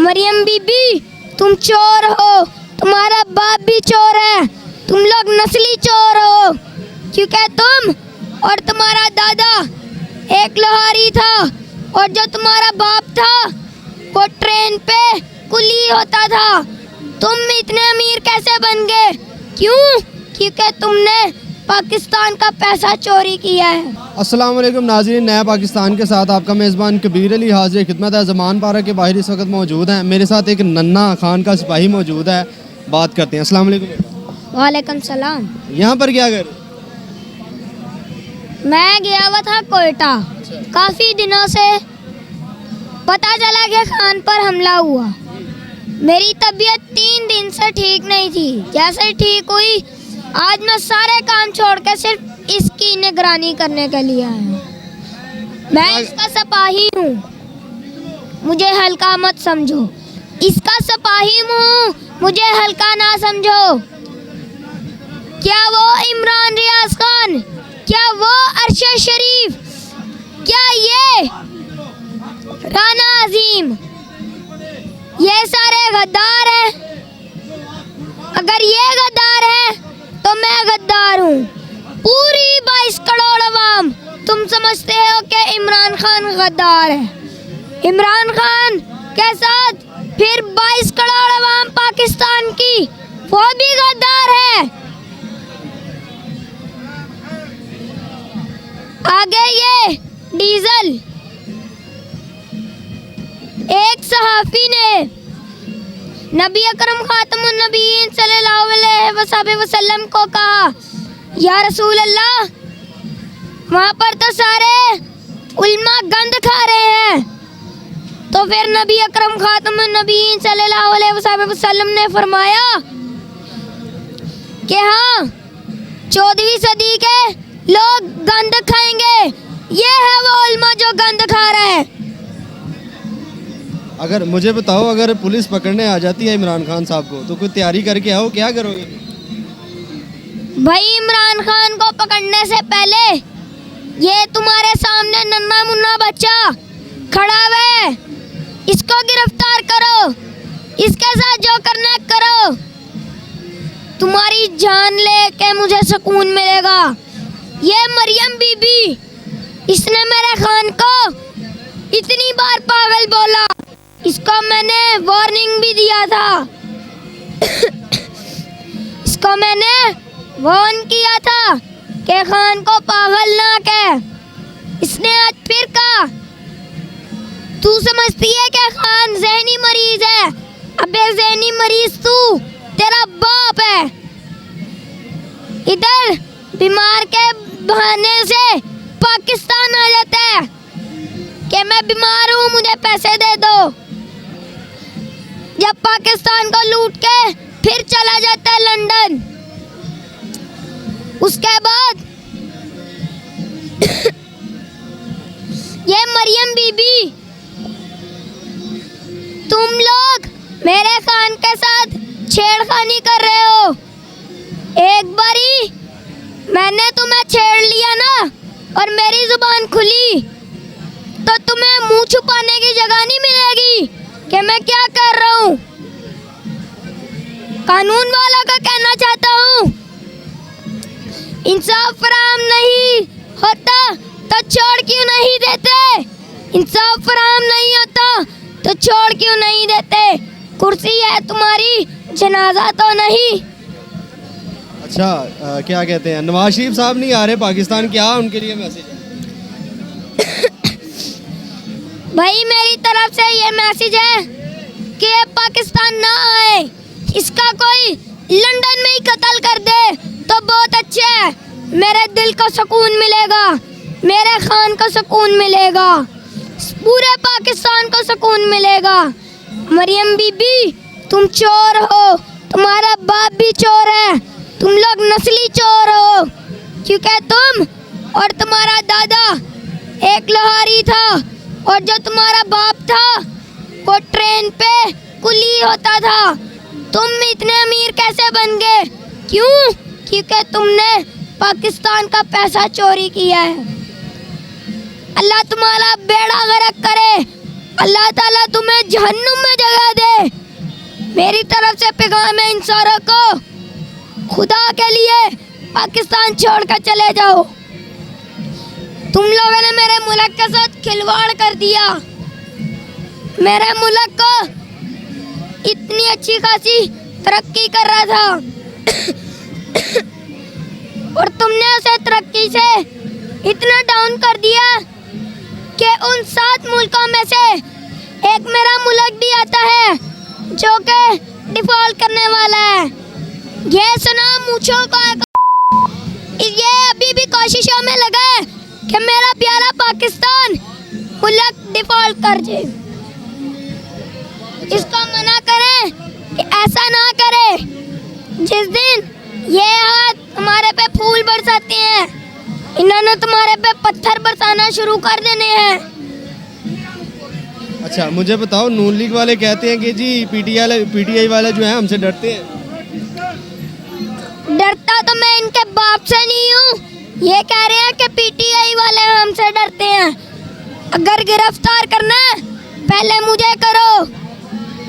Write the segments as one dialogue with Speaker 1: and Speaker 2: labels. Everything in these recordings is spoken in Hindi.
Speaker 1: मरियम बीबी तुम चोर हो, तुम्हारा बाप भी चोर है, तुम लोग नस्ली चोर हो, क्योंकि तुम और तुम्हारा दादा एक लोहारी था और जो तुम्हारा बाप था वो ट्रेन पे कुली होता था। तुम इतने अमीर कैसे बन गए? क्यों? क्योंकि तुमने पाकिस्तान का पैसा चोरी किया है।
Speaker 2: अस्सलाम वालेकुम नाज़रीन, नया पाकिस्तान के साथ आपका मेज़बान कबीर अली हाज़िर खिदमत है। ज़मान पारा के बाहर इस वक्त मौजूद हैं। मेरे साथ एक नन्ना खान का सिपाही मौजूद है, बात करते हैं। अस्सलाम वालेकुम।
Speaker 1: वालेकुम सलाम।
Speaker 2: यहाँ पर क्या कर?
Speaker 1: मैं गया हुआ था कोयटा, काफ़ी दिनों से पता चला कि खान पर हमला हुआ। मेरी तबीयत 3 दिन से ठीक नहीं थी। जैसे ठीक हुई आज मैं सारे काम छोड़ के सिर्फ इसकी निगरानी करने के लिए आया हूँ। मैं इसका सिपाही हूँ, मुझे हल्का मत समझो। इसका सिपाही हूँ, मुझे हल्का ना समझो। क्या वो इमरान रियाज खान, क्या वो अरशद शरीफ, क्या ये राना अजीम, ये सारे गद्दार हैं? अगर ये गद्दार हैं तो मैं गद्दार हूँ। पूरी 22 करोड़ अवाम तुम समझते हो कि इमरान खान गद्दार है। इमरान खान के साथ फिर 22 करोड़ अवाम पाकिस्तान की वो भी गद्दार है। आगे ये डीजल, एक सहाफी ने नबी अकरम खातमुन नबीयीन सल्लल्लाहु अलैहि वसल्लम को कहा, या रसूल अल्लाह, वहाँ पर तो सारे उल्मा गंद खा रहे हैं। तो फिर नबी अकरम खातमुन नबीयीन सल्लल्लाहु अलैहि वसल्लम ने फरमाया कि हाँ, 14वीं सदी के लोग गंद खाएंगे। ये है वो उल्मा जो गंद खा रहे हैं।
Speaker 2: अगर मुझे बताओ, अगर पुलिस पकड़ने आ जाती है इमरान खान साहब को तो कोई तैयारी करके आओ, क्या करोगे?
Speaker 1: भाई इमरान खान को पकड़ने से पहले ये तुम्हारे सामने नन्ना मुन्ना बच्चा खड़ा है, इसको गिरफ्तार करो, इसके साथ जो करना करो। तुम्हारी जान लेके मुझे सुकून मिलेगा। ये मरियम बीबी, इसने मेरे खान को इतनी बार पागल बोला, इसको मैंने वार्निंग भी दिया था। इसको मैंने वार्न किया था कि खान को पागल ना कह। इसने आज फिर कहा, तू समझती है कि खान ज़हनी मरीज है? अबे ज़हनी मरीज तू, तेरा बाप है। इधर बीमार के बहाने से पाकिस्तान आ जाता है कि मैं बीमार हूँ, मुझे पैसे दे दो। जब पाकिस्तान को लूट के फिर चला जाता है लंदन। उसके बाद ये मरियम बीबी, तुम लोग मेरे खान के साथ छेड़खानी कर रहे हो। एक बारी मैंने तुम्हें छेड़ लिया ना और मेरी जुबान खुली तो तुम्हें मुंह छुपाने की जगह नहीं मिलेगी कि मैं क्या कर रहा हूँ। कानून वाला का कहना चाहता हूँ, इंसाफ फराहम नहीं होता तो छोड़ क्यों नहीं देते? इंसाफ फराहम नहीं होता तो छोड़ क्यों नहीं देते? कुर्सी है तुम्हारी, जनाजा तो नहीं।
Speaker 2: अच्छा, क्या कहते हैं, नवाज शरीफ साहब नहीं आ रहे पाकिस्तान, क्या उनके लिए मैसेज है?
Speaker 1: भाई मेरी तरफ से ये मैसेज है कि पाकिस्तान ना आए। इसका कोई लंदन में ही कत्ल कर दे तो बहुत अच्छा है। मेरे दिल को सुकून मिलेगा, मेरे खान को सुकून मिलेगा, पूरे पाकिस्तान को सुकून मिलेगा। मरियम बीबी तुम चोर हो, तुम्हारा बाप भी चोर है, तुम लोग नस्ली चोर हो, क्योंकि तुम और तुम्हारा दादा एक लोहारी था और जो तुम्हारा बाप था वो ट्रेन पे कुली होता था। तुम इतने अमीर कैसे बन गए? क्यों? क्योंकि तुमने पाकिस्तान का पैसा चोरी किया है। अल्लाह तुम्हारा बेड़ा गर्क करे, अल्लाह ताला तुम्हें जहन्नुम में जगह मेरी तरफ से पैगाम है इन सारों को, खुदा के लिए पाकिस्तान छोड़कर चले जाओ। तुम लोगों ने मेरे मुल्क के साथ खिलवाड़ कर दिया। मेरे मुल्क को इतनी अच्छी खासी तरक्की कर रहा था और तुमने उसे तरक्की से इतना डाउन कर दिया कि उन 7 मुल्कों में से एक मेरा मुल्क भी आता है जो कि डिफॉल्ट करने वाला है। ये सुना मूंछों का, ये अभी भी कोशिशों में लगा है कि मेरा प्यारा पाकिस्तान मुल्क डिफॉल्ट कर जाए। इसको मना करें कि ऐसा ना करे। जिस दिन ये हाथ हमारे पे फूल बरसाते हैं, इन्होंने तुम्हारे पे पत्थर बरसाना शुरू कर देने हैं।
Speaker 2: अच्छा मुझे बताओ, नून लीग वाले कहते हैं कि जी पीटीआई वाले जो हैं हमसे डरते हैं।
Speaker 1: डरता तो मैं इनके बाप से नहीं हूँ। ये कह रहे हैं कि पीटीआई वाले हमसे डरते हैं। अगर गिरफ्तार करना है पहले मुझे करो,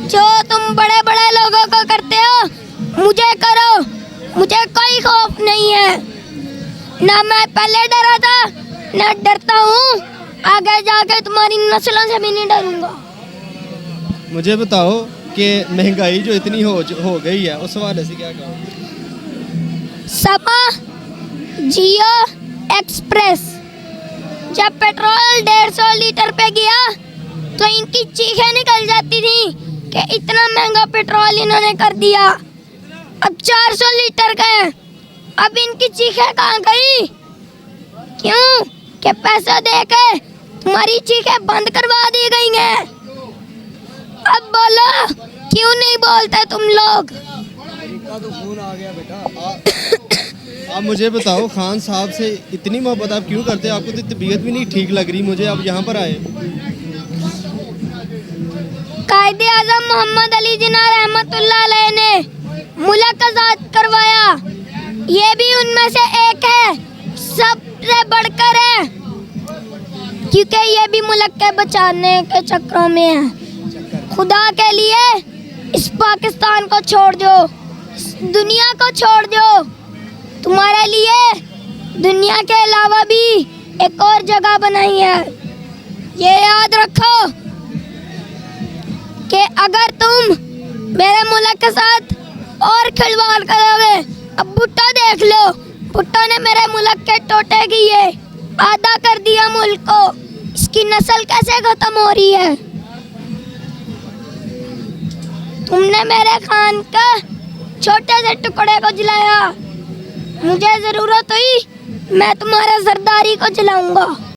Speaker 1: जो तुम बड़े बड़े लोगों को करते हो मुझे करो। मुझे कोई खौफ नहीं है, ना मैं पहले डरा था ना डरता हूँ, आगे जाके तुम्हारी नस्लों से भी नहीं डरूंगा।
Speaker 2: मुझे बताओ कि महंगाई जो इतनी हो गई है उस हवाले से क्या कहो?
Speaker 1: सपा जियो एक्सप्रेस जब पेट्रोल 150 लीटर पे गया तो इनकी चीखें निकल जाती थी कि इतना महंगा पेट्रोल इन्होंने कर दिया। अब 400 लीटर का है। अब इनकी चीखें कहाँ गई? क्यों कि पैसा देके तुम्हारी चीखें बंद करवा दी गई हैं। अब बोलो क्यों नहीं बोलते तुम लोग?
Speaker 2: तो फोन आ गया बेटा। आप मुझे बताओ, खान साहब से इतनी मोहब्बत आप क्यों करते हैं? आपको तो तबीयत भी नहीं ठीक लग रही मुझे, आप यहाँ पर आए।
Speaker 1: कायदे आज़म मोहम्मद अली जिन्ना रहमतुल्लाह अलैह ने मुल्क आज़ाद करवाया। ये भी उनमें से एक है, सबसे बढ़कर है, क्योंकि ये भी मुल्क के बचाने के चक्रों में है। खुदा के लिए इस पाकिस्तान को छोड़ दो, इस दुनिया को छोड़ दो। तुम्हारे लिए दुनिया के अलावा भी एक और जगह बनाई है। ये याद रखो कि अगर तुम मेरे मुल्क के साथ और खिलवाड़ करोगे, अब भुट्टो देख लो, भुट्टो ने मेरे मुल्क के टोटे किए, आधा कर दिया मुल्क को। इसकी नस्ल कैसे खत्म हो रही है? तुमने मेरे खान का छोटे से टुकड़े को जलाया, मुझे जरूरत हुई मैं तुम्हारे सरदारी को जलाऊंगा।